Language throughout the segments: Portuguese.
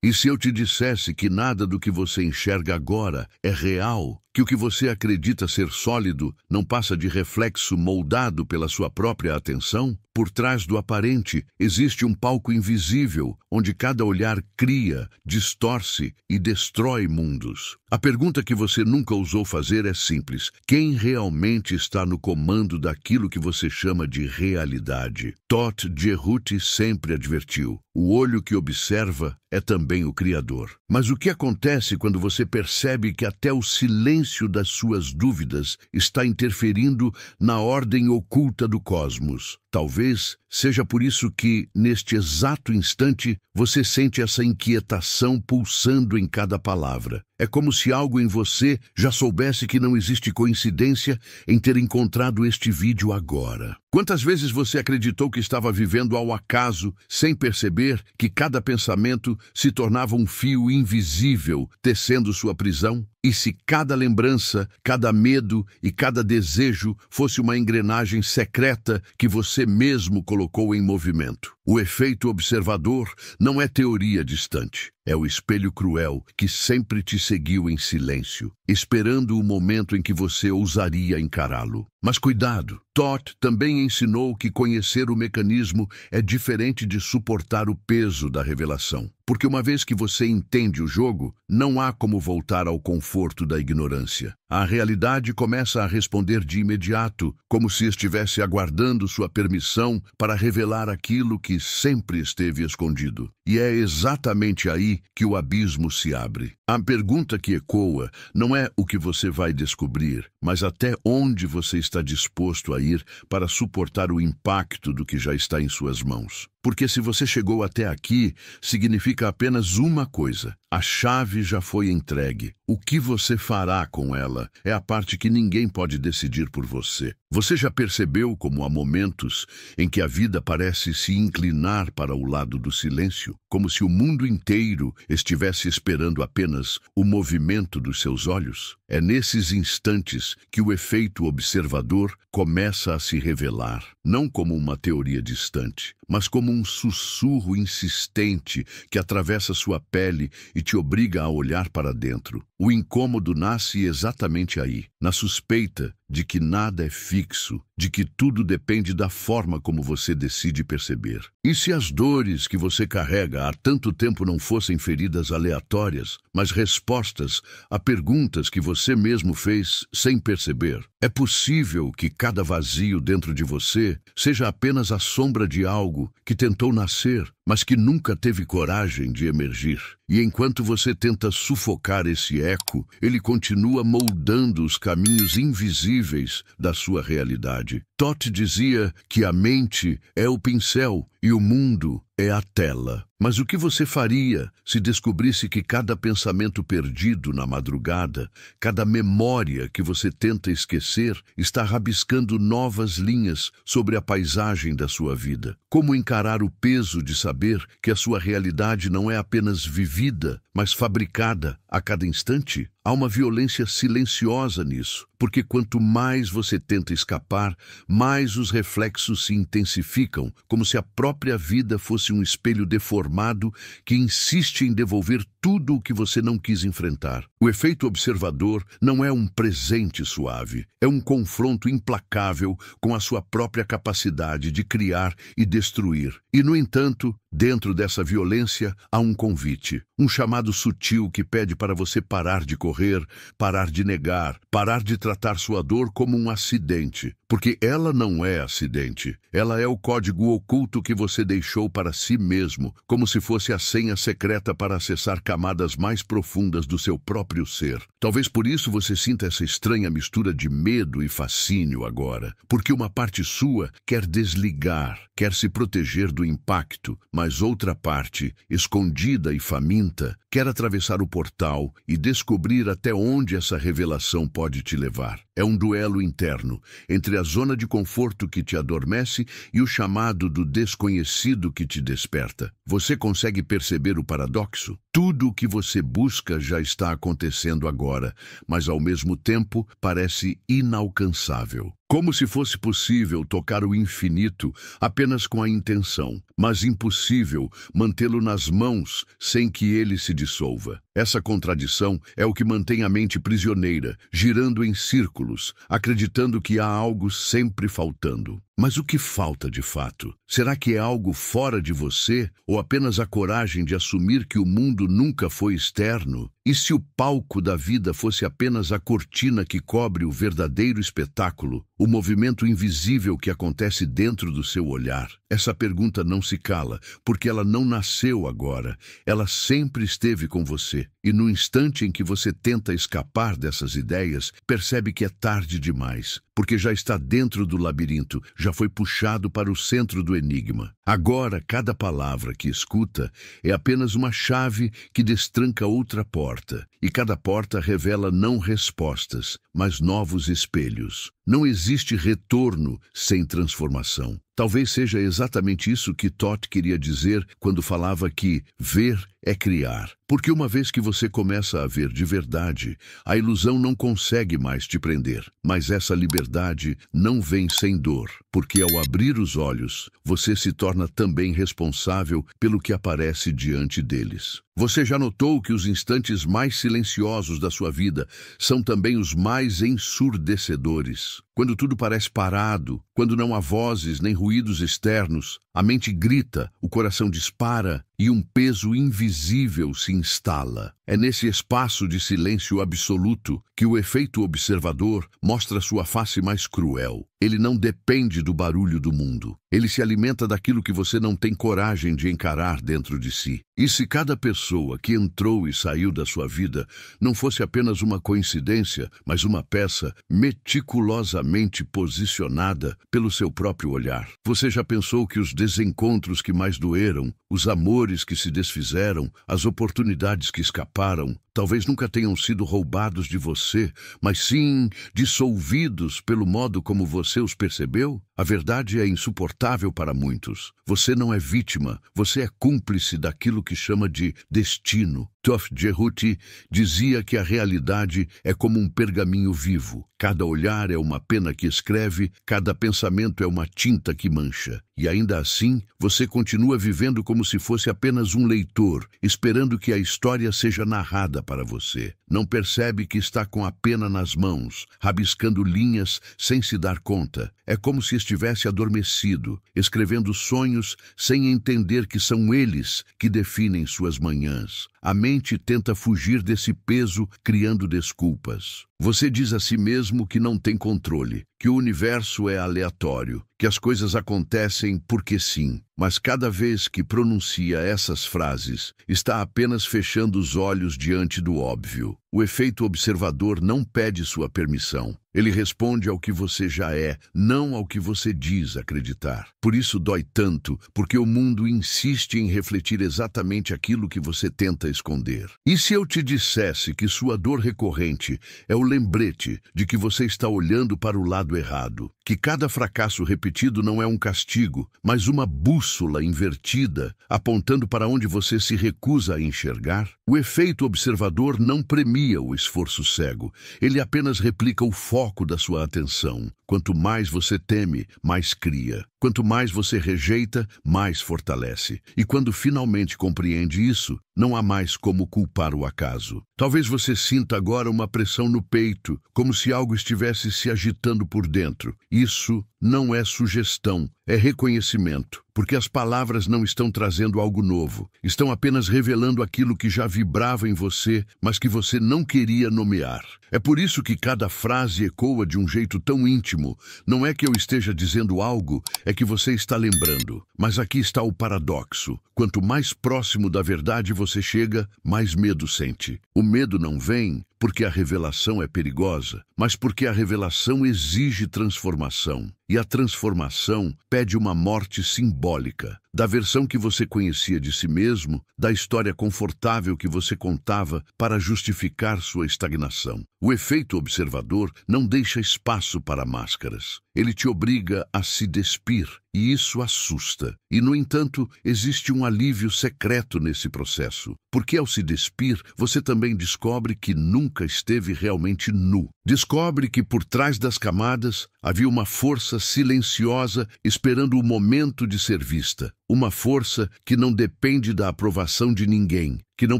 E se eu te dissesse que nada do que você enxerga agora é real, que o que você acredita ser sólido não passa de reflexo moldado pela sua própria atenção? Por trás do aparente existe um palco invisível, onde cada olhar cria, distorce e destrói mundos. A pergunta que você nunca ousou fazer é simples: quem realmente está no comando daquilo que você chama de realidade? Todt Jerut sempre advertiu: o olho que observa é também o Criador. Mas o que acontece quando você percebe que até o silêncio das suas dúvidas está interferindo na ordem oculta do cosmos? Talvez seja por isso que, neste exato instante, você sente essa inquietação pulsando em cada palavra. É como se algo em você já soubesse que não existe coincidência em ter encontrado este vídeo agora. Quantas vezes você acreditou que estava vivendo ao acaso, sem perceber que cada pensamento se tornava um fio invisível tecendo sua prisão? E se cada lembrança, cada medo e cada desejo fosse uma engrenagem secreta que você mesmo colocou em movimento? O efeito observador não é teoria distante. É o espelho cruel que sempre te seguiu em silêncio, esperando o momento em que você ousaria encará-lo. Mas cuidado, Todt também ensinou que conhecer o mecanismo é diferente de suportar o peso da revelação. Porque uma vez que você entende o jogo, não há como voltar ao conforto da ignorância. A realidade começa a responder de imediato, como se estivesse aguardando sua permissão para revelar aquilo que sempre esteve escondido. E é exatamente aí que o abismo se abre. A pergunta que ecoa não é o que você vai descobrir, mas até onde você está disposto a ir para suportar o impacto do que já está em suas mãos. Porque se você chegou até aqui, significa apenas uma coisa: a chave já foi entregue. O que você fará com ela é a parte que ninguém pode decidir por você. Você já percebeu como há momentos em que a vida parece se inclinar para o lado do silêncio, como se o mundo inteiro estivesse esperando apenas o movimento dos seus olhos? É nesses instantes que o efeito observador começa a se revelar, não como uma teoria distante, mas como um sussurro insistente que atravessa sua pele e te obriga a olhar para dentro. O incômodo nasce exatamente aí, na suspeita de que nada é fixo, de que tudo depende da forma como você decide perceber. E se as dores que você carrega há tanto tempo não fossem feridas aleatórias, mas respostas a perguntas que você mesmo fez sem perceber? É possível que cada vazio dentro de você seja apenas a sombra de algo que tentou nascer, mas que nunca teve coragem de emergir. E enquanto você tenta sufocar esse eco, ele continua moldando os caminhos invisíveis da sua realidade. Todt dizia que a mente é o pincel e o mundo é a tela. Mas o que você faria se descobrisse que cada pensamento perdido na madrugada, cada memória que você tenta esquecer, está rabiscando novas linhas sobre a paisagem da sua vida? Como encarar o peso de saber que a sua realidade não é apenas vivida, mas fabricada a cada instante? Há uma violência silenciosa nisso, porque quanto mais você tenta escapar, mais os reflexos se intensificam, como se a própria vida fosse um espelho deformado que insiste em devolver tudo o que você não quis enfrentar. O efeito observador não é um presente suave, é um confronto implacável com a sua própria capacidade de criar e destruir. E, no entanto, dentro dessa violência há um convite, um chamado sutil que pede para você parar de correr, parar de negar, parar de tratar sua dor como um acidente. Porque ela não é acidente. Ela é o código oculto que você deixou para si mesmo, como se fosse a senha secreta para acessar camadas mais profundas do seu próprio ser. Talvez por isso você sinta essa estranha mistura de medo e fascínio agora. Porque uma parte sua quer desligar, quer se proteger do impacto, mas outra parte, escondida e faminta, quer atravessar o portal e descobrir até onde essa revelação pode te levar. É um duelo interno entre a zona de conforto que te adormece e o chamado do desconhecido que te desperta. Você consegue perceber o paradoxo? Tudo o que você busca já está acontecendo agora, mas ao mesmo tempo parece inalcançável. Como se fosse possível tocar o infinito apenas com a intenção, mas impossível mantê-lo nas mãos sem que ele se dissolva. Essa contradição é o que mantém a mente prisioneira, girando em círculos, acreditando que há algo sempre faltando. Mas o que falta de fato? Será que é algo fora de você ou apenas a coragem de assumir que o mundo nunca foi externo? E se o palco da vida fosse apenas a cortina que cobre o verdadeiro espetáculo, o movimento invisível que acontece dentro do seu olhar? Essa pergunta não se cala, porque ela não nasceu agora. Ela sempre esteve com você. E no instante em que você tenta escapar dessas ideias, percebe que é tarde demais, porque já está dentro do labirinto, já foi puxado para o centro do enigma. Agora, cada palavra que escuta é apenas uma chave que destranca outra porta, e cada porta revela não respostas, mas novos espelhos. Não existe retorno sem transformação. Talvez seja exatamente isso que Todd queria dizer quando falava que ver é criar. Porque uma vez que você começa a ver de verdade, a ilusão não consegue mais te prender. Mas essa liberdade não vem sem dor, porque ao abrir os olhos, você se torna também responsável pelo que aparece diante deles. Você já notou que os instantes mais silenciosos da sua vida são também os mais ensurdecedores? Quando tudo parece parado, quando não há vozes nem ruídos externos, a mente grita, o coração dispara e um peso invisível se instala. É nesse espaço de silêncio absoluto que o efeito observador mostra sua face mais cruel. Ele não depende do barulho do mundo. Ele se alimenta daquilo que você não tem coragem de encarar dentro de si. E se cada pessoa que entrou e saiu da sua vida não fosse apenas uma coincidência, mas uma peça meticulosamente posicionada pelo seu próprio olhar? Você já pensou que os desencontros que mais doeram, os amores que se desfizeram, as oportunidades que escaparam, talvez nunca tenham sido roubados de você, mas sim dissolvidos pelo modo como você os percebeu? A verdade é insuportável para muitos. Você não é vítima, você é cúmplice daquilo que chama de destino. Toph Jerhuti dizia que a realidade é como um pergaminho vivo. Cada olhar é uma pena que escreve, cada pensamento é uma tinta que mancha. E ainda assim, você continua vivendo como se fosse apenas um leitor, esperando que a história seja narrada para você. Não percebe que está com a pena nas mãos, rabiscando linhas sem se dar conta. É como se estivesse adormecido, escrevendo sonhos sem entender que são eles que definem suas manhãs. A mente tenta fugir desse peso, criando desculpas. Você diz a si mesmo que não tem controle, que o universo é aleatório, que as coisas acontecem porque sim. Mas cada vez que pronuncia essas frases, está apenas fechando os olhos diante do óbvio. O efeito observador não pede sua permissão. Ele responde ao que você já é, não ao que você diz acreditar. Por isso dói tanto, porque o mundo insiste em refletir exatamente aquilo que você tenta esconder. E se eu te dissesse que sua dor recorrente é o lembrete de que você está olhando para o lado errado, que cada fracasso repetido não é um castigo, mas uma bússola invertida, apontando para onde você se recusa a enxergar? O efeito observador não premia o esforço cego, ele apenas replica o foco da sua atenção. Quanto mais você teme, mais cria. Quanto mais você rejeita, mais fortalece. E quando finalmente compreende isso, não há mais como culpar o acaso. Talvez você sinta agora uma pressão no peito, como se algo estivesse se agitando por dentro. Isso não é sugestão, é reconhecimento, porque as palavras não estão trazendo algo novo, estão apenas revelando aquilo que já vibrava em você, mas que você não queria nomear. É por isso que cada frase ecoa de um jeito tão íntimo. Não é que eu esteja dizendo algo, é que você está lembrando. Mas aqui está o paradoxo. Quanto mais próximo da verdade você chega, mais medo sente. O medo não vem porque a revelação é perigosa, mas porque a revelação exige transformação. E a transformação pede uma morte simbólica, da versão que você conhecia de si mesmo, da história confortável que você contava para justificar sua estagnação. O efeito observador não deixa espaço para máscaras. Ele te obriga a se despir, e isso assusta. E, no entanto, existe um alívio secreto nesse processo, porque ao se despir, você também descobre que nunca nunca esteve realmente nu. Descobre que por trás das camadas havia uma força silenciosa esperando o momento de ser vista. Uma força que não depende da aprovação de ninguém, que não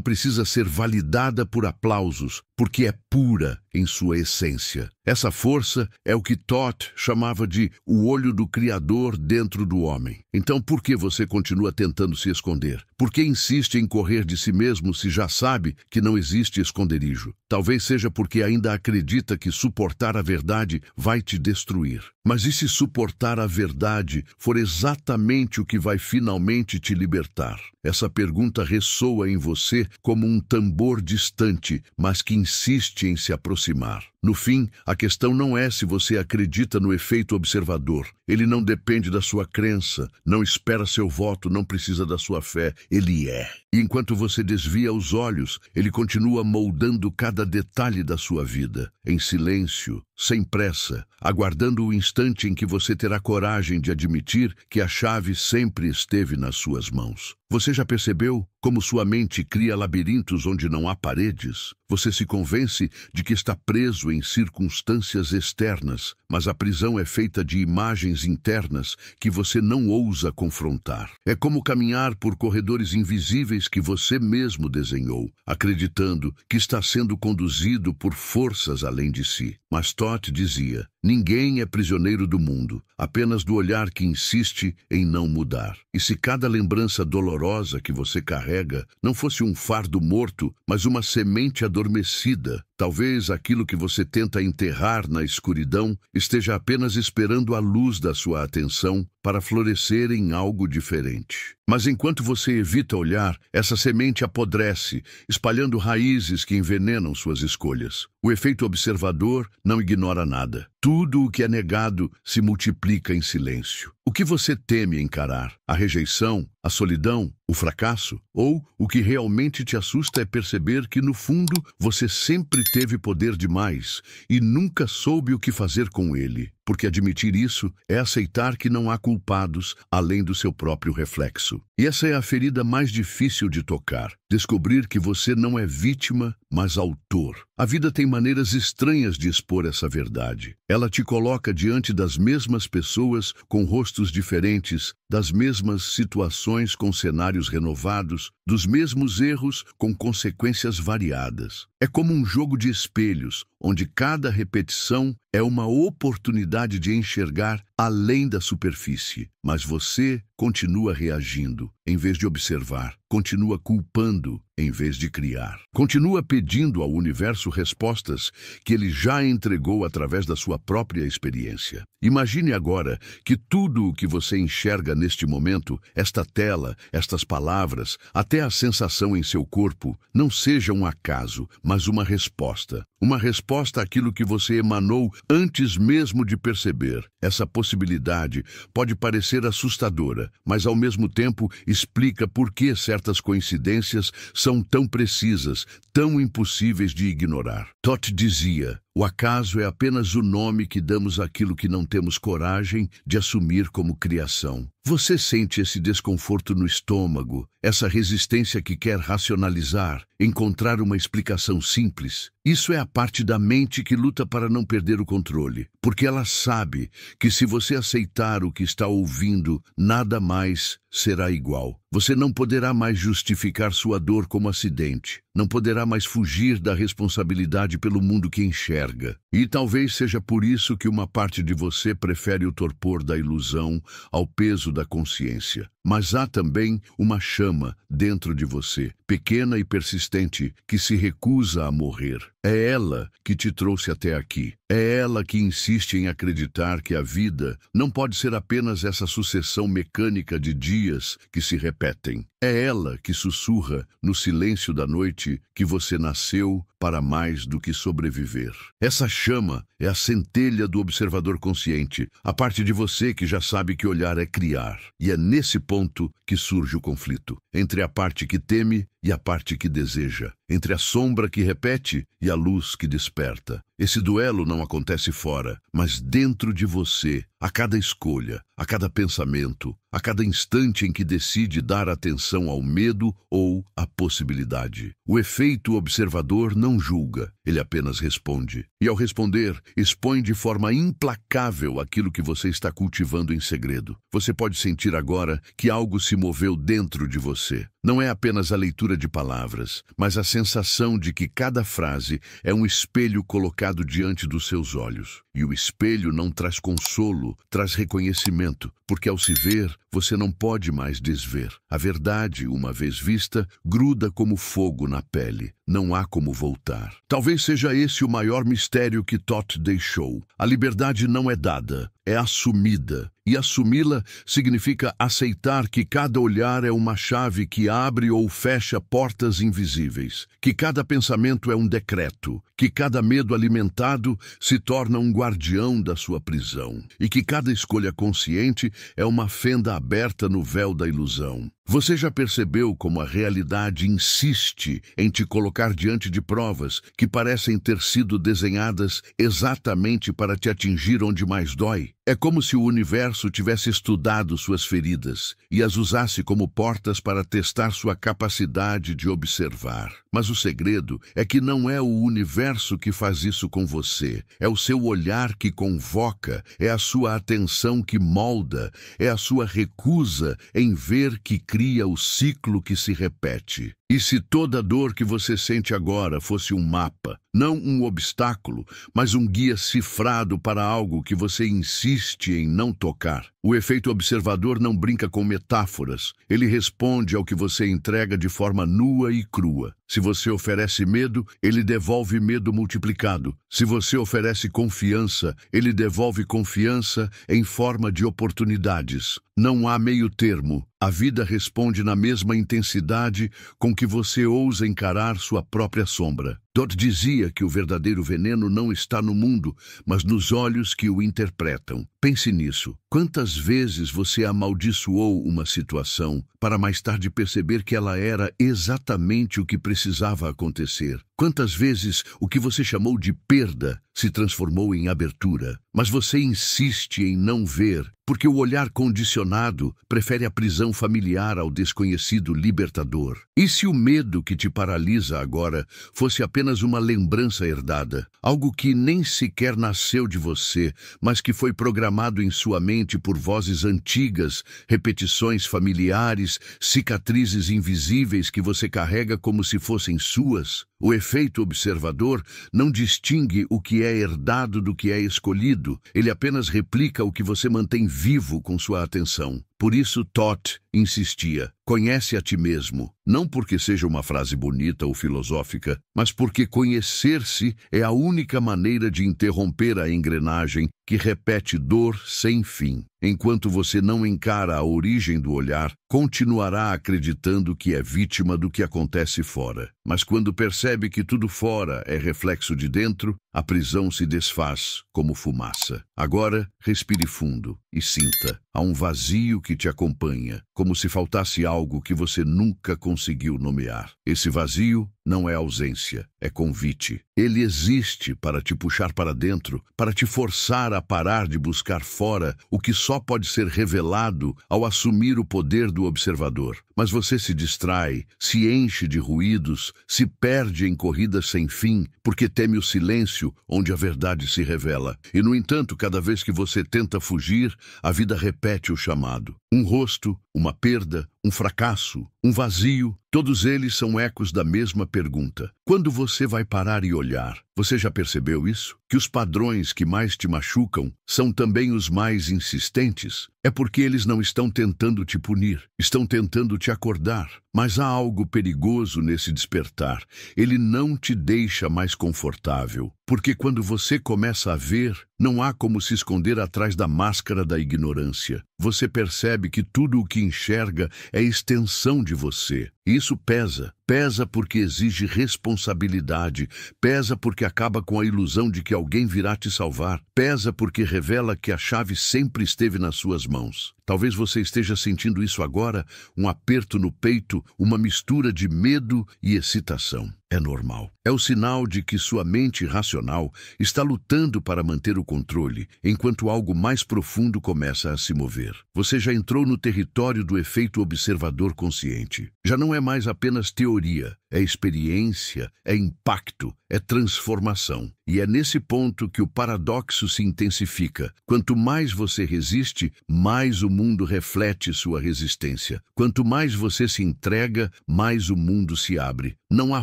precisa ser validada por aplausos, porque é pura em sua essência. Essa força é o que Toth chamava de o olho do Criador dentro do homem. Então por que você continua tentando se esconder? Por que insiste em correr de si mesmo se já sabe que não existe esconderijo? Talvez seja porque ainda acredita que suportar a verdade vai te destruir. Mas e se suportar a verdade for exatamente o que vai finalmente te libertar? Essa pergunta ressoa em você como um tambor distante, mas que insiste em se aproximar. No fim, a questão não é se você acredita no efeito observador. Ele não depende da sua crença, não espera seu voto, não precisa da sua fé. Ele é. E enquanto você desvia os olhos, ele continua moldando cada detalhe da sua vida, em silêncio, sem pressa, aguardando o instante em que você terá coragem de admitir que a chave sempre esteve nas suas mãos. Você já percebeu como sua mente cria labirintos onde não há paredes? Você se convence de que está preso em circunstâncias externas, mas a prisão é feita de imagens internas que você não ousa confrontar. É como caminhar por corredores invisíveis que você mesmo desenhou, acreditando que está sendo conduzido por forças além de si. Mas Toth dizia: ninguém é prisioneiro do mundo, apenas do olhar que insiste em não mudar. E se cada lembrança dolorosa que você carrega não fosse um fardo morto, mas uma semente adormecida, talvez aquilo que você tenta enterrar na escuridão esteja apenas esperando a luz da sua atenção para florescer em algo diferente. Mas enquanto você evita olhar, essa semente apodrece, espalhando raízes que envenenam suas escolhas. O efeito observador não ignora nada. Tudo o que é negado se multiplica em silêncio. O que você teme encarar? A rejeição? A solidão? O fracasso? Ou o que realmente te assusta é perceber que, no fundo, você sempre teve poder demais e nunca soube o que fazer com ele? Porque admitir isso é aceitar que não há culpados além do seu próprio reflexo. E essa é a ferida mais difícil de tocar. Descobrir que você não é vítima, mas autor. A vida tem maneiras estranhas de expor essa verdade. Ela te coloca diante das mesmas pessoas com rostos diferentes, das mesmas situações com cenários renovados, dos mesmos erros com consequências variadas. É como um jogo de espelhos, onde cada repetição é uma oportunidade de enxergar além da superfície. Mas você continua reagindo, em vez de observar. Continua culpando, em vez de criar. Continua pedindo ao universo respostas que ele já entregou através da sua própria experiência. Imagine agora que tudo o que você enxerga neste momento, esta tela, estas palavras, até a sensação em seu corpo, não seja um acaso, mas uma resposta. Uma resposta àquilo que você emanou antes mesmo de perceber. Essa possibilidade pode parecer assustadora, mas ao mesmo tempo explica por que certas coincidências são tão precisas, tão impossíveis de ignorar. Toth dizia: o acaso é apenas o nome que damos àquilo que não temos coragem de assumir como criação. Você sente esse desconforto no estômago, essa resistência que quer racionalizar, encontrar uma explicação simples? Isso é a parte da mente que luta para não perder o controle, porque ela sabe que se você aceitar o que está ouvindo, nada mais será igual. Você não poderá mais justificar sua dor como acidente, não poderá mais fugir da responsabilidade pelo mundo que enxerga. E talvez seja por isso que uma parte de você prefere o torpor da ilusão ao peso da consciência. Mas há também uma chama dentro de você, pequena e persistente, que se recusa a morrer. É ela que te trouxe até aqui. É ela que insiste em acreditar que a vida não pode ser apenas essa sucessão mecânica de dias que se repetem. É ela que sussurra no silêncio da noite que você nasceu para mais do que sobreviver. Essa chama é a centelha do observador consciente, a parte de você que já sabe que olhar é criar. E é nesse ponto que surge o conflito, entre a parte que teme e a parte que deseja, entre a sombra que repete e a luz que desperta. Esse duelo não acontece fora, mas dentro de você, a cada escolha, a cada pensamento, a cada instante em que decide dar atenção ao medo ou à possibilidade. O efeito observador não julga, ele apenas responde. E ao responder, expõe de forma implacável aquilo que você está cultivando em segredo. Você pode sentir agora que algo se moveu dentro de você. Não é apenas a leitura de palavras, mas a sensação de que cada frase é um espelho colocado diante dos seus olhos. E o espelho não traz consolo, traz reconhecimento, porque ao se ver, você não pode mais desver. A verdade, uma vez vista, gruda como fogo na pele. Não há como voltar. Talvez seja esse o maior mistério que Thoth deixou. A liberdade não é dada, é assumida. E assumi-la significa aceitar que cada olhar é uma chave que abre ou fecha portas invisíveis, que cada pensamento é um decreto, que cada medo alimentado se torna um guardião da sua prisão, e que cada escolha consciente é uma fenda aberta no véu da ilusão. Você já percebeu como a realidade insiste em te colocar diante de provas que parecem ter sido desenhadas exatamente para te atingir onde mais dói? É como se o universo tivesse estudado suas feridas e as usasse como portas para testar sua capacidade de observar. Mas o segredo é que não é o universo que faz isso com você. É o seu olhar que convoca, é a sua atenção que molda, é a sua recusa em ver que cria o ciclo que se repete. E se toda dor que você sente agora fosse um mapa, não um obstáculo, mas um guia cifrado para algo que você insiste em não tocar? O efeito observador não brinca com metáforas. Ele responde ao que você entrega de forma nua e crua. Se você oferece medo, ele devolve medo multiplicado. Se você oferece confiança, ele devolve confiança em forma de oportunidades. Não há meio termo. A vida responde na mesma intensidade com que você ousa encarar sua própria sombra. Thoth dizia que o verdadeiro veneno não está no mundo, mas nos olhos que o interpretam. Pense nisso. Quantas vezes você amaldiçoou uma situação para mais tarde perceber que ela era exatamente o que precisava acontecer? Quantas vezes o que você chamou de perda se transformou em abertura? Mas você insiste em não ver, porque o olhar condicionado prefere a prisão familiar ao desconhecido libertador. E se o medo que te paralisa agora fosse apenas uma lembrança herdada, algo que nem sequer nasceu de você, mas que foi programado em sua mente por vozes antigas, repetições familiares, cicatrizes invisíveis que você carrega como se fossem suas? O efeito observador não distingue o que é herdado do que é escolhido. Ele apenas replica o que você mantém vivo com sua atenção. Por isso Thoth insistia: conhece a ti mesmo, não porque seja uma frase bonita ou filosófica, mas porque conhecer-se é a única maneira de interromper a engrenagem que repete dor sem fim. Enquanto você não encara a origem do olhar, continuará acreditando que é vítima do que acontece fora. Mas quando percebe que tudo fora é reflexo de dentro, a prisão se desfaz como fumaça. Agora, respire fundo e sinta. Há um vazio que te acompanha, como se faltasse algo que você nunca conseguiu nomear. Esse vazio não é ausência, é convite. Ele existe para te puxar para dentro, para te forçar a parar de buscar fora o que só pode ser revelado ao assumir o poder do observador. Mas você se distrai, se enche de ruídos, se perde em corridas sem fim, porque teme o silêncio onde a verdade se revela. E, no entanto, cada vez que você tenta fugir, a vida repete o chamado. Um rosto, uma perda, um fracasso, um vazio, todos eles são ecos da mesma pergunta. Quando você vai parar e olhar, você já percebeu isso? Que os padrões que mais te machucam são também os mais insistentes? É porque eles não estão tentando te punir, estão tentando te acordar. Mas há algo perigoso nesse despertar. Ele não te deixa mais confortável, porque quando você começa a ver, não há como se esconder atrás da máscara da ignorância. Você percebe que tudo o que enxerga é extensão de você. E isso pesa. Pesa porque exige responsabilidade. Pesa porque acaba com a ilusão de que alguém virá te salvar. Pesa porque revela que a chave sempre esteve nas suas mãos. Talvez você esteja sentindo isso agora, um aperto no peito, uma mistura de medo e excitação. é normal. É o sinal de que sua mente racional está lutando para manter o controle, enquanto algo mais profundo começa a se mover. Você já entrou no território do efeito observador consciente. Já não é mais apenas teoria, é experiência, é impacto, é transformação. E é nesse ponto que o paradoxo se intensifica. Quanto mais você resiste, mais o mundo reflete sua resistência. Quanto mais você se entrega, mais o mundo se abre. Não há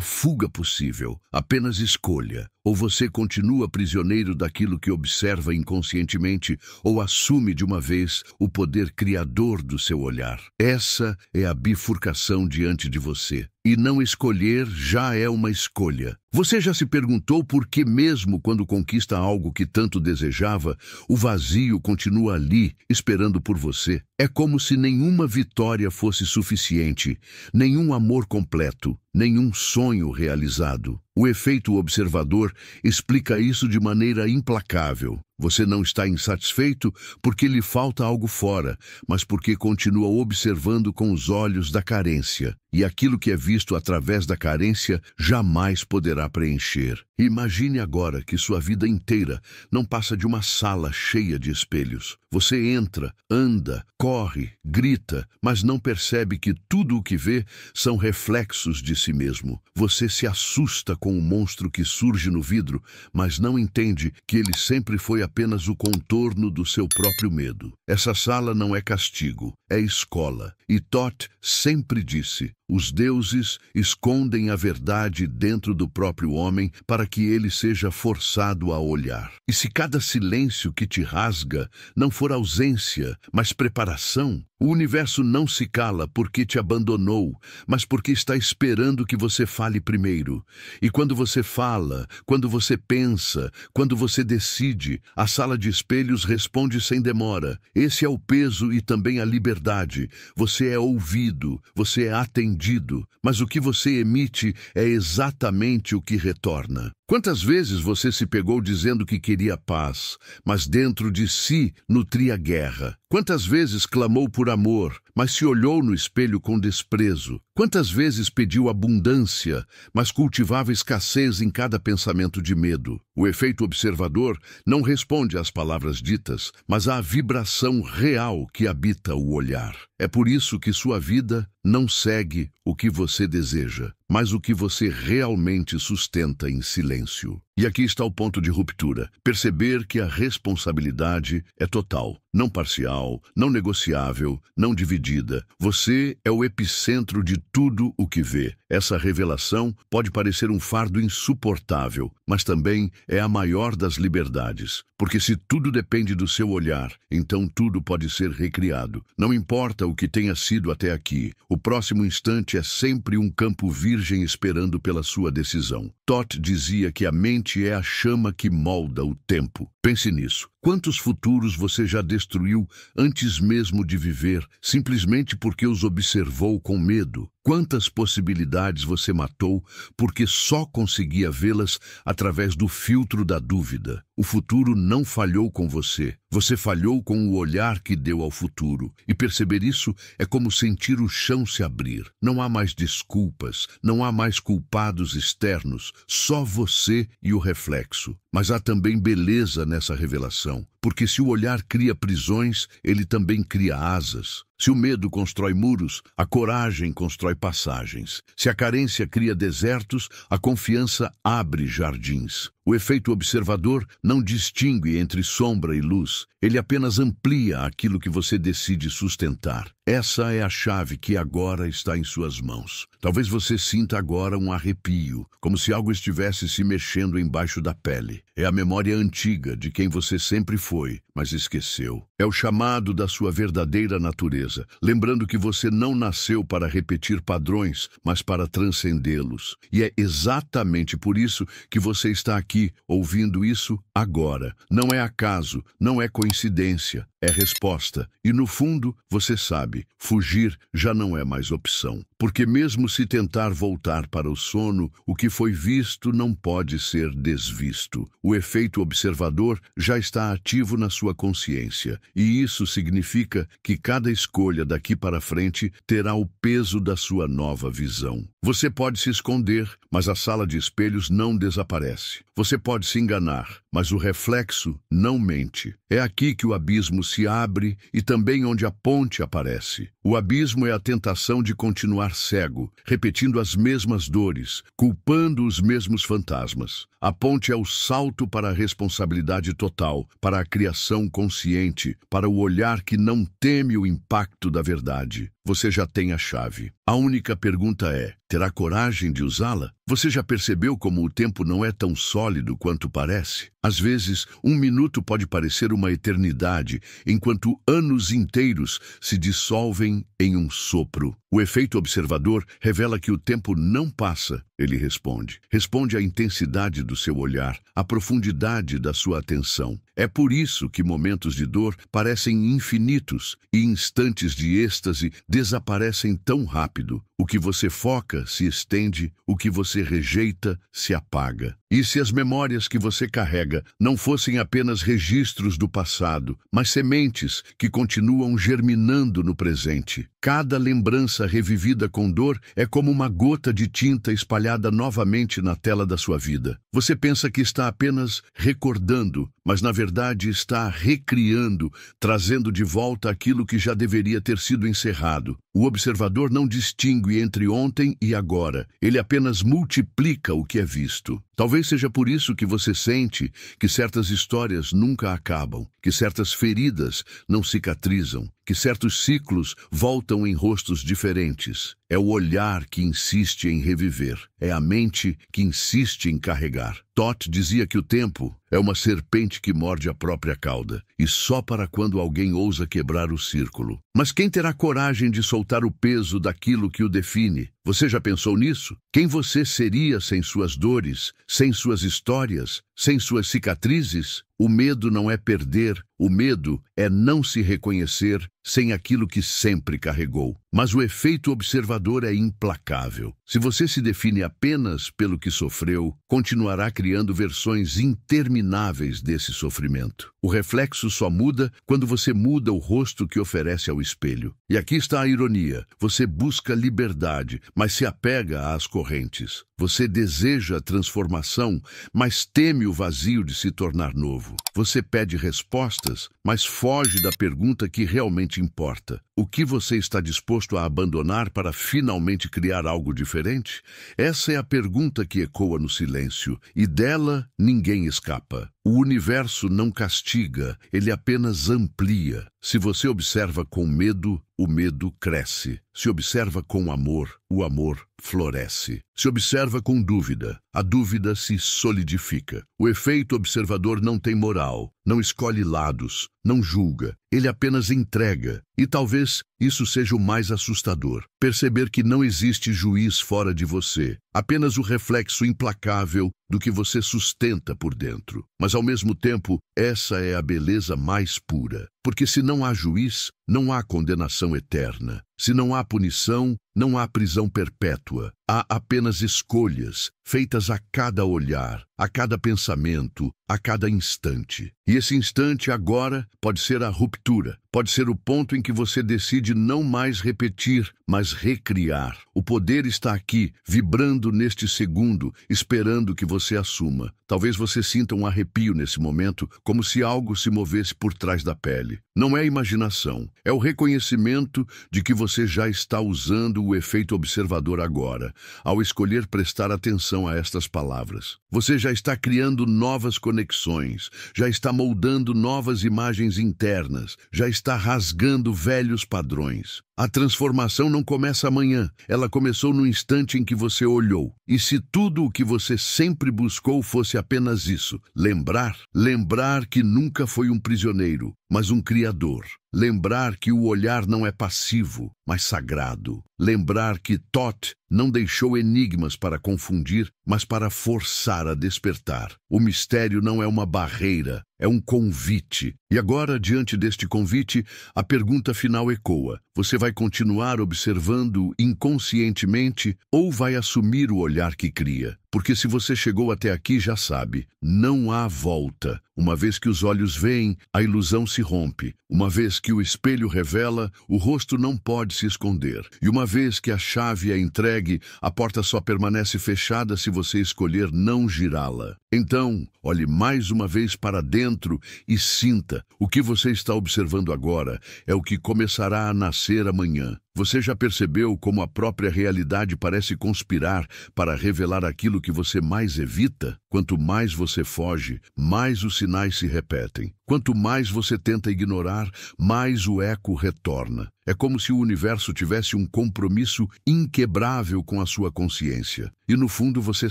fuga possível, apenas escolha. Ou você continua prisioneiro daquilo que observa inconscientemente, ou assume de uma vez o poder criador do seu olhar. Essa é a bifurcação diante de você. E não escolher já é uma escolha. Você já se perguntou por que mesmo quando conquista algo que tanto desejava, o vazio continua ali, esperando por você? É como se nenhuma vitória fosse suficiente, nenhum amor completo, nenhum sonho realizado. O efeito observador explica isso de maneira implacável. Você não está insatisfeito porque lhe falta algo fora, mas porque continua observando com os olhos da carência. E aquilo que é visto através da carência jamais poderá preencher. Imagine agora que sua vida inteira não passa de uma sala cheia de espelhos. Você entra, anda, corre, grita, mas não percebe que tudo o que vê são reflexos de si mesmo. Você se assusta com o monstro que surge no vidro, mas não entende que ele sempre foi apenas o contorno do seu próprio medo. Essa sala não é castigo, é escola. E Thoth sempre disse: os deuses escondem a verdade dentro do próprio homem para que ele seja forçado a olhar. E se cada silêncio que te rasga não for ausência, mas preparação, o universo não se cala porque te abandonou, mas porque está esperando que você fale primeiro. E quando você fala, quando você pensa, quando você decide, a sala de espelhos responde sem demora. Esse é o peso e também a liberdade. Você é ouvido, você é atendido, mas o que você emite é exatamente o que retorna. Quantas vezes você se pegou dizendo que queria paz, mas dentro de si nutria guerra? Quantas vezes clamou por amor, mas se olhou no espelho com desprezo? Quantas vezes pediu abundância, mas cultivava escassez em cada pensamento de medo? O efeito observador não responde às palavras ditas, mas à vibração real que habita o olhar. É por isso que sua vida não segue o que você deseja, mas o que você realmente sustenta em silêncio. E aqui está o ponto de ruptura. Perceber que a responsabilidade é total, não parcial, não negociável, não dividida. Você é o epicentro de tudo o que vê. Essa revelação pode parecer um fardo insuportável, mas também é a maior das liberdades. Porque se tudo depende do seu olhar, então tudo pode ser recriado. Não importa o que tenha sido até aqui, o próximo instante é sempre um campo virgem esperando pela sua decisão. Thoth dizia que a mente é a chama que molda o tempo. Pense nisso. Quantos futuros você já destruiu antes mesmo de viver, simplesmente porque os observou com medo? Quantas possibilidades você matou porque só conseguia vê-las através do filtro da dúvida? O futuro não falhou com você. Você falhou com o olhar que deu ao futuro. E perceber isso é como sentir o chão se abrir. Não há mais desculpas, não há mais culpados externos, só você e o reflexo. Mas há também beleza nessa revelação, porque se o olhar cria prisões, ele também cria asas. Se o medo constrói muros, a coragem constrói passagens. Se a carência cria desertos, a confiança abre jardins. O efeito observador não distingue entre sombra e luz. Ele apenas amplia aquilo que você decide sustentar. Essa é a chave que agora está em suas mãos. Talvez você sinta agora um arrepio, como se algo estivesse se mexendo embaixo da pele. É a memória antiga de quem você sempre foi, mas esqueceu. É o chamado da sua verdadeira natureza, lembrando que você não nasceu para repetir padrões, mas para transcendê-los. E é exatamente por isso que você está aqui, ouvindo isso agora. Não é acaso, não é coincidência, é resposta. E no fundo, você sabe, fugir já não é mais opção. porque mesmo se tentar voltar para o sono, o que foi visto não pode ser desvisto. O efeito observador já está ativo na sua consciência, e isso significa que cada escolha daqui para frente terá o peso da sua nova visão. Você pode se esconder, mas a sala de espelhos não desaparece. Você pode se enganar, mas o reflexo não mente. É aqui que o abismo se abre e também onde a ponte aparece. O abismo é a tentação de continuar cego, repetindo as mesmas dores, culpando os mesmos fantasmas. A ponte é o salto para a responsabilidade total, para a criação consciente, para o olhar que não teme o impacto da verdade. Você já tem a chave. A única pergunta é: terá coragem de usá-la? Você já percebeu como o tempo não é tão sólido quanto parece? Às vezes, um minuto pode parecer uma eternidade, enquanto anos inteiros se dissolvem em um sopro. O efeito observador revela que o tempo não passa, ele responde. Responde à intensidade do seu olhar, à profundidade da sua atenção. É por isso que momentos de dor parecem infinitos e instantes de êxtase desaparecem tão rápido. O que você foca se estende, o que você rejeita se apaga. E se as memórias que você carrega não fossem apenas registros do passado, mas sementes que continuam germinando no presente? Cada lembrança revivida com dor é como uma gota de tinta espalhada novamente na tela da sua vida. Você pensa que está apenas recordando, mas na verdade está recriando, trazendo de volta aquilo que já deveria ter sido encerrado. O observador não distingue entre ontem e agora. Ele apenas multiplica o que é visto. Talvez seja por isso que você sente que certas histórias nunca acabam, que certas feridas não cicatrizam, que certos ciclos voltam em rostos diferentes. É o olhar que insiste em reviver. É a mente que insiste em carregar. Todd dizia que o tempo é uma serpente que morde a própria cauda, e só para quando alguém ousa quebrar o círculo. Mas quem terá coragem de soltar o peso daquilo que o define? Você já pensou nisso? Quem você seria sem suas dores, sem suas histórias, sem suas cicatrizes? O medo não é perder, o medo é não se reconhecer sem aquilo que sempre carregou. Mas o efeito observador é implacável. Se você se define apenas pelo que sofreu, continuará criando versões intermináveis desse sofrimento. O reflexo só muda quando você muda o rosto que oferece ao espelho. E aqui está a ironia. Você busca liberdade, mas se apega às correntes. Você deseja a transformação, mas teme o vazio de se tornar novo. Você pede respostas, mas foge da pergunta que realmente importa. O que você está disposto a abandonar para finalmente criar algo diferente? Essa é a pergunta que ecoa no silêncio, e dela ninguém escapa. O universo não castiga, ele apenas amplia. Se você observa com medo, o medo cresce. Se observa com amor, o amor floresce. Se observa com dúvida, a dúvida se solidifica. O efeito observador não tem moral, não escolhe lados, não julga. Ele apenas entrega. E talvez isso seja o mais assustador. Perceber que não existe juiz fora de você. Apenas o reflexo implacável do que você sustenta por dentro. Mas ao mesmo tempo, essa é a beleza mais pura. Porque se não há juiz, não há condenação eterna. Se não há punição, não há prisão perpétua. Há apenas escolhas, feitas a cada olhar, a cada pensamento, a cada instante. E esse instante agora pode ser a ruptura. Pode ser o ponto em que você decide não mais repetir, mas recriar. O poder está aqui, vibrando neste segundo, esperando que você assuma. Talvez você sinta um arrepio nesse momento, como se algo se movesse por trás da pele. Não é imaginação, é o reconhecimento de que você já está usando o efeito observador agora, ao escolher prestar atenção a estas palavras. Você já está criando novas conexões, já está moldando novas imagens internas, já está rasgando velhos padrões. A transformação não começa amanhã, ela começou no instante em que você olhou. E se tudo o que você sempre buscou fosse apenas isso, lembrar que nunca foi um prisioneiro, mas um criador. Lembrar que o olhar não é passivo, mas sagrado. Lembrar que Thoth não deixou enigmas para confundir, mas para forçar a despertar. O mistério não é uma barreira, é um convite. E agora, diante deste convite, a pergunta final ecoa. Você vai continuar observando inconscientemente ou vai assumir o olhar que cria? Porque se você chegou até aqui, já sabe, não há volta. Uma vez que os olhos veem, a ilusão se rompe. Uma vez que o espelho revela, o rosto não pode se esconder. E uma vez que a chave é entregue, a porta só permanece fechada se você escolher não girá-la. Então, olhe mais uma vez para dentro e sinta. O que você está observando agora é o que começará a nascer amanhã. Você já percebeu como a própria realidade parece conspirar para revelar aquilo que você mais evita? Quanto mais você foge, mais os sinais se repetem. Quanto mais você tenta ignorar, mais o eco retorna. É como se o universo tivesse um compromisso inquebrável com a sua consciência. E no fundo você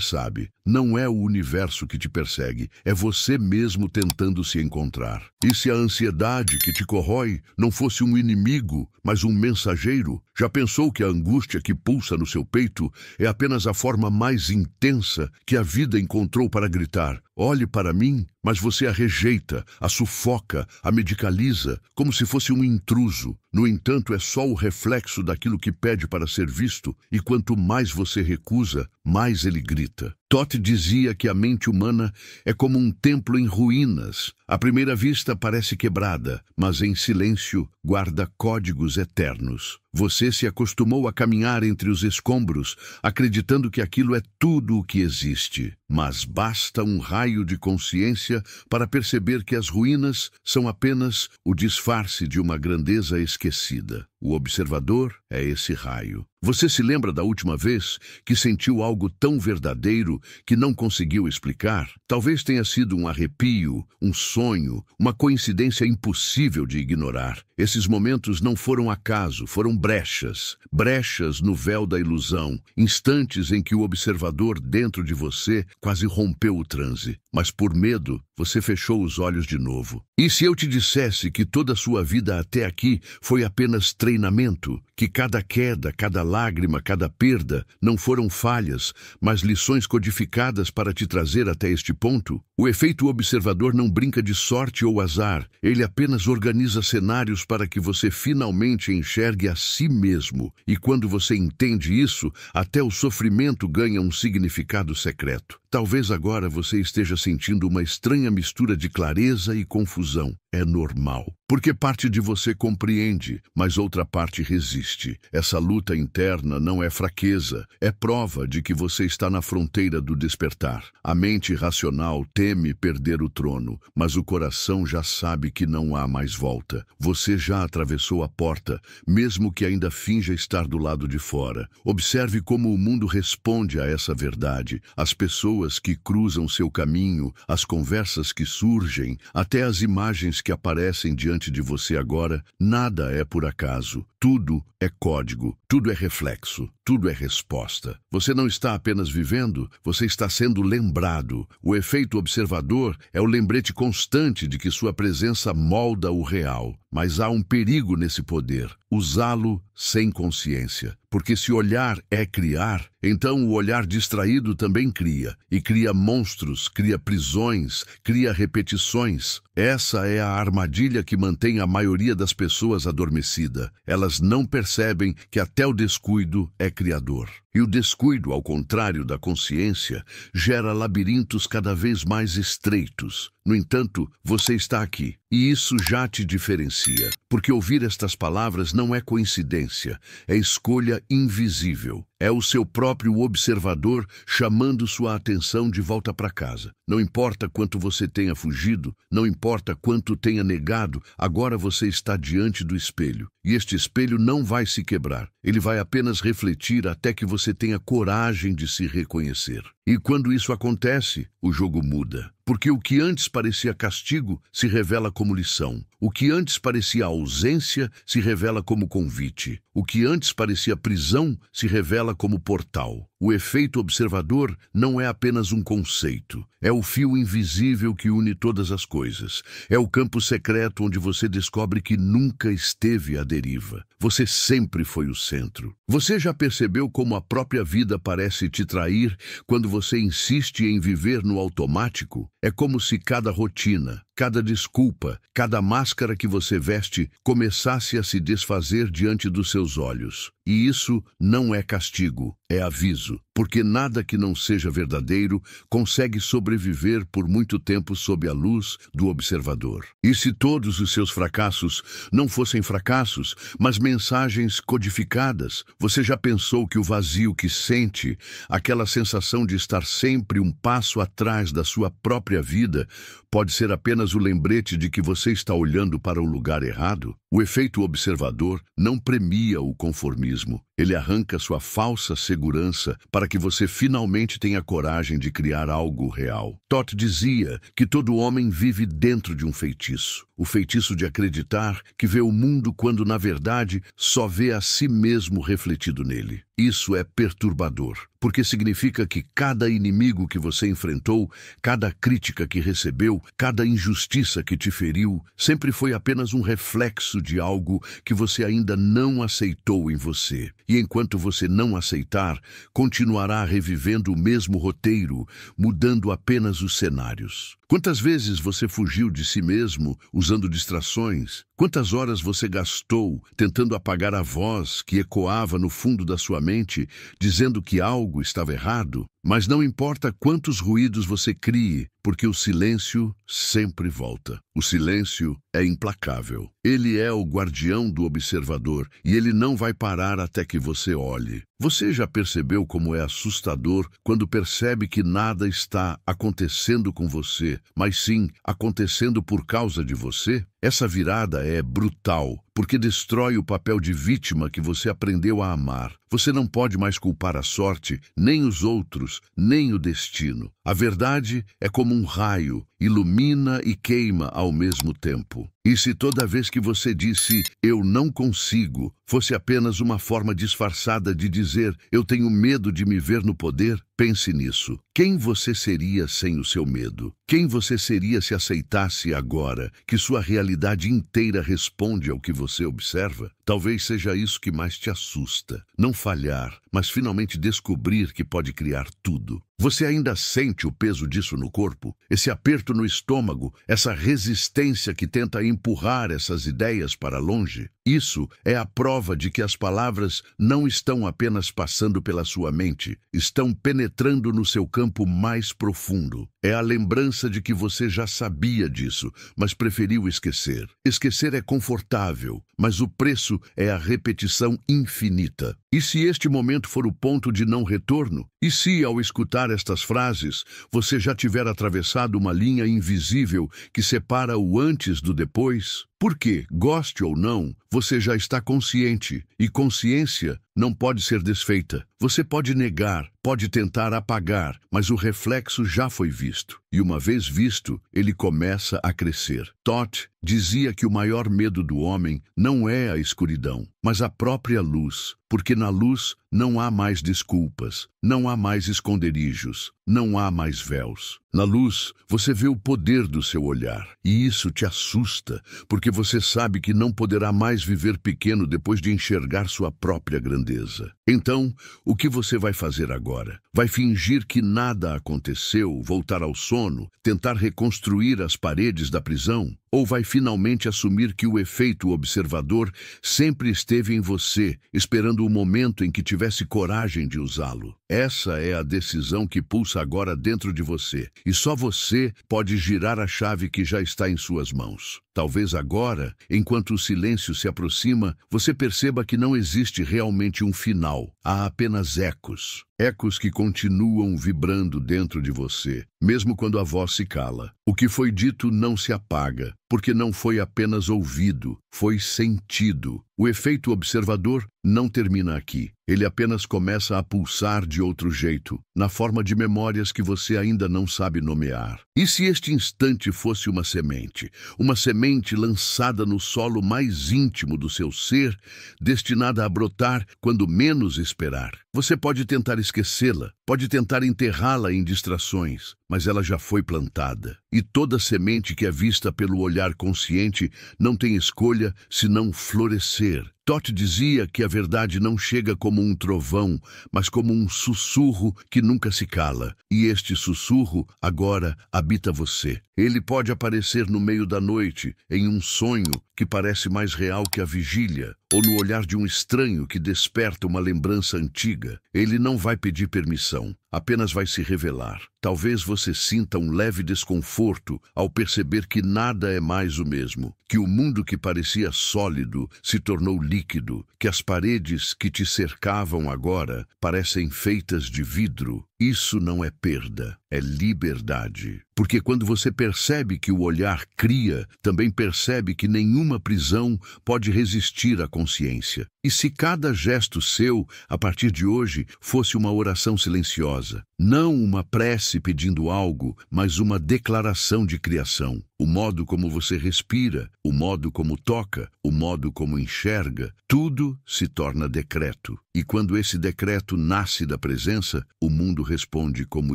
sabe, não é o universo que te persegue, é você mesmo tentando se encontrar. E se a ansiedade que te corrói não fosse um inimigo, mas um mensageiro? Já pensou que a angústia que pulsa no seu peito é apenas a forma mais intensa que a vida encontrou para gritar: olhe para mim? Mas você a rejeita, a sufoca, a medicaliza, como se fosse um intruso. No entanto, é só o reflexo daquilo que pede para ser visto, e quanto mais você recusa, mais ele grita. Thoth dizia que a mente humana é como um templo em ruínas. À primeira vista parece quebrada, mas em silêncio guarda códigos eternos. Você se acostumou a caminhar entre os escombros, acreditando que aquilo é tudo o que existe. Mas basta um raio de consciência para perceber que as ruínas são apenas o disfarce de uma grandeza esquecida. O observador é esse raio. Você se lembra da última vez que sentiu algo tão verdadeiro que não conseguiu explicar? Talvez tenha sido um arrepio, um sonho, uma coincidência impossível de ignorar. Esses momentos não foram acaso, foram brechas. Brechas no véu da ilusão. Instantes em que o observador dentro de você quase rompeu o transe. Mas por medo, você fechou os olhos de novo. E se eu te dissesse que toda a sua vida até aqui foi apenas treinamento, que cada queda, cada lágrima, cada perda não foram falhas, mas lições codificadas para te trazer até este ponto? O efeito observador não brinca de sorte ou azar, ele apenas organiza cenários para que você finalmente enxergue a si mesmo. E quando você entende isso, até o sofrimento ganha um significado secreto. Talvez agora você esteja sentindo uma estranha mistura de clareza e confusão. É normal, porque parte de você compreende, mas outra parte resiste. Essa luta interna não é fraqueza, é prova de que você está na fronteira do despertar. A mente racional teme perder o trono, mas o coração já sabe que não há mais volta. Você já atravessou a porta, mesmo que ainda finja estar do lado de fora. Observe como o mundo responde a essa verdade. As pessoas que cruzam seu caminho, as conversas que surgem, até as imagens que aparecem diante de você agora, nada é por acaso. Tudo é código, tudo é reflexo, tudo é resposta. Você não está apenas vivendo, você está sendo lembrado. O efeito observador é o lembrete constante de que sua presença molda o real. Mas há um perigo nesse poder, usá-lo sem consciência. Porque se olhar é criar, então o olhar distraído também cria. E cria monstros, cria prisões, cria repetições. Essa é a armadilha que mantém a maioria das pessoas adormecida. Elas não percebem que até o descuido é criador. E o descuido, ao contrário da consciência, gera labirintos cada vez mais estreitos. No entanto, você está aqui, e isso já te diferencia, porque ouvir estas palavras não é coincidência, é escolha invisível. É o seu próprio observador chamando sua atenção de volta para casa. Não importa quanto você tenha fugido, não importa quanto tenha negado, agora você está diante do espelho. E este espelho não vai se quebrar. Ele vai apenas refletir até que você tenha coragem de se reconhecer. E quando isso acontece, o jogo muda. Porque o que antes parecia castigo se revela como lição. O que antes parecia ausência se revela como convite. O que antes parecia prisão se revela como portal. o efeito observador não é apenas um conceito. É o fio invisível que une todas as coisas. É o campo secreto onde você descobre que nunca esteve à deriva. Você sempre foi o centro. Você já percebeu como a própria vida parece te trair quando você insiste em viver no automático? É como se cada rotina, cada desculpa, cada máscara que você veste começasse a se desfazer diante dos seus olhos. E isso não é castigo, é aviso, porque nada que não seja verdadeiro consegue sobreviver por muito tempo sob a luz do observador. E se todos os seus fracassos não fossem fracassos, mas mensagens codificadas, você já pensou que o vazio que sente, aquela sensação de estar sempre um passo atrás da sua própria vida, pode ser apenas o lembrete de que você está olhando para o lugar errado? O efeito observador não premia o conformismo. Ele arranca sua falsa segurança para que você finalmente tenha coragem de criar algo real. Todd dizia que todo homem vive dentro de um feitiço. O feitiço de acreditar que vê o mundo quando, na verdade, só vê a si mesmo refletido nele. Isso é perturbador, porque significa que cada inimigo que você enfrentou, cada crítica que recebeu, cada injustiça que te feriu, sempre foi apenas um reflexo de algo que você ainda não aceitou em você. E enquanto você não aceitar, continuará revivendo o mesmo roteiro, mudando apenas os cenários. Quantas vezes você fugiu de si mesmo usando distrações? Quantas horas você gastou tentando apagar a voz que ecoava no fundo da sua mente, dizendo que algo estava errado? Mas não importa quantos ruídos você crie, porque o silêncio sempre volta. O silêncio é implacável. Ele é o guardião do observador e ele não vai parar até que você olhe. Você já percebeu como é assustador quando percebe que nada está acontecendo com você, mas sim acontecendo por causa de você? Essa virada é brutal, porque destrói o papel de vítima que você aprendeu a amar. Você não pode mais culpar a sorte, nem os outros, nem o destino. A verdade é como um raio, ilumina e queima ao mesmo tempo. E se toda vez que você disse "eu não consigo" fosse apenas uma forma disfarçada de dizer "eu tenho medo de me ver no poder", pense nisso. Quem você seria sem o seu medo? Quem você seria se aceitasse agora que sua realidade inteira responde ao que você observa? Talvez seja isso que mais te assusta. Não falhar, mas finalmente descobrir que pode criar tudo. Você ainda sente o peso disso no corpo? Esse aperto no estômago, essa resistência que tenta empurrar essas ideias para longe? Isso é a prova de que as palavras não estão apenas passando pela sua mente, estão penetrando no seu campo mais profundo. É a lembrança de que você já sabia disso, mas preferiu esquecer. Esquecer é confortável, mas o preço é a repetição infinita. E se este momento for o ponto de não retorno? E se, ao escutar estas frases, você já tiver atravessado uma linha invisível que separa o antes do depois? Porque, goste ou não, você já está consciente, e consciência não pode ser desfeita. Você pode negar, pode tentar apagar, mas o reflexo já foi visto. E uma vez visto, ele começa a crescer. Todd dizia que o maior medo do homem não é a escuridão, mas a própria luz, porque na luz não há mais desculpas, não há mais esconderijos, não há mais véus. Na luz, você vê o poder do seu olhar, e isso te assusta, porque você sabe que não poderá mais viver pequeno depois de enxergar sua própria grandeza. Então, o que você vai fazer agora? Vai fingir que nada aconteceu, voltar ao sono, tentar reconstruir as paredes da prisão? Ou vai finalmente assumir que o efeito observador sempre esteve em você, esperando o momento em que tivesse coragem de usá-lo? Essa é a decisão que pulsa agora dentro de você, e só você pode girar a chave que já está em suas mãos. Talvez agora, enquanto o silêncio se aproxima, você perceba que não existe realmente um final, há apenas ecos. Ecos que continuam vibrando dentro de você, mesmo quando a voz se cala. O que foi dito não se apaga, porque não foi apenas ouvido, foi sentido. O efeito observador não termina aqui. Ele apenas começa a pulsar de outro jeito, na forma de memórias que você ainda não sabe nomear. E se este instante fosse uma semente lançada no solo mais íntimo do seu ser, destinada a brotar quando menos esperar? Você pode tentar esquecê-la, pode tentar enterrá-la em distrações, mas ela já foi plantada. E toda semente que é vista pelo olhar consciente não tem escolha senão florescer. Todd dizia que a verdade não chega como um trovão, mas como um sussurro que nunca se cala. E este sussurro agora habita você. Ele pode aparecer no meio da noite, em um sonho que parece mais real que a vigília, ou no olhar de um estranho que desperta uma lembrança antiga. Ele não vai pedir permissão, apenas vai se revelar. Talvez você sinta um leve desconforto ao perceber que nada é mais o mesmo, que o mundo que parecia sólido se tornou líquido, que as paredes que te cercavam agora parecem feitas de vidro. Isso não é perda, é liberdade. Porque quando você percebe que o olhar cria, também percebe que nenhuma prisão pode resistir à consciência. E se cada gesto seu, a partir de hoje, fosse uma oração silenciosa, não uma prece pedindo algo, mas uma declaração de criação. O modo como você respira, o modo como toca, o modo como enxerga, tudo se torna decreto. E quando esse decreto nasce da presença, o mundo responde como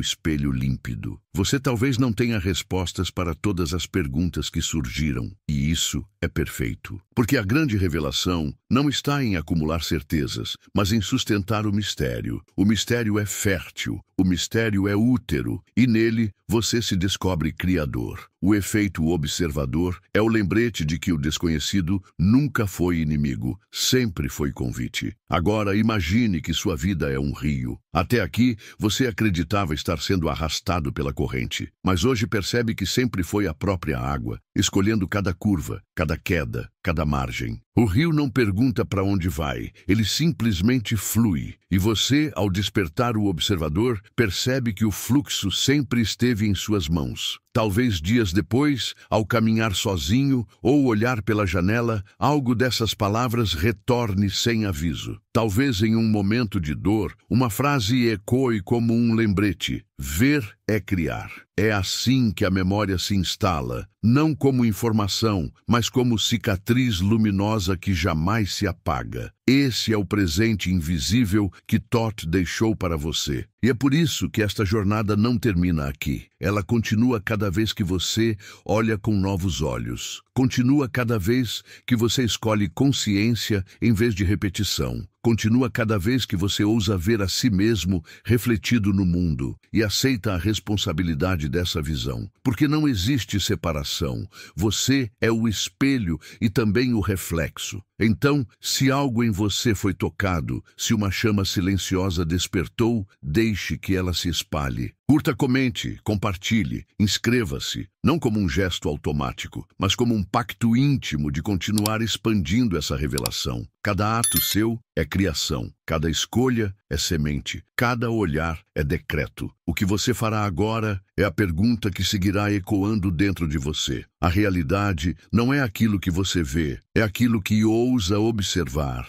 espelho límpido. Você talvez não tenha respostas para todas as perguntas que surgiram, e isso é perfeito. Porque a grande revelação não está em acumular certezas, mas em sustentar o mistério. O mistério é fértil, o mistério é útero, e nele você se descobre criador. O efeito observador é o lembrete de que o desconhecido nunca foi inimigo, sempre foi convite. Agora imagine que sua vida é um rio. Até aqui, você acreditava estar sendo arrastado pela corrente, mas hoje percebe que sempre foi a própria água, escolhendo cada curva, cada queda, cada margem. O rio não pergunta para onde vai, ele simplesmente flui. E você, ao despertar o observador, percebe que o fluxo sempre esteve em suas mãos. Talvez dias depois, ao caminhar sozinho ou olhar pela janela, algo dessas palavras retorne sem aviso. Talvez em um momento de dor, uma frase ecoe como um lembrete. Ver é criar. É assim que a memória se instala, não como informação, mas como cicatriz luminosa que jamais se apaga. Esse é o presente invisível que Todd deixou para você. E é por isso que esta jornada não termina aqui. Ela continua cada vez que você olha com novos olhos. Continua cada vez que você escolhe consciência em vez de repetição. Continua cada vez que você ousa ver a si mesmo refletido no mundo e aceita a responsabilidade dessa visão. Porque não existe separação. Você é o espelho e também o reflexo. Então, se algo em você foi tocado, se uma chama silenciosa despertou, deixe que ela se espalhe. Curta, comente, compartilhe, inscreva-se, não como um gesto automático, mas como um pacto íntimo de continuar expandindo essa revelação. Cada ato seu é criação, cada escolha é semente, cada olhar é decreto. O que você fará agora é a pergunta que seguirá ecoando dentro de você. A realidade não é aquilo que você vê, é aquilo que ousa observar.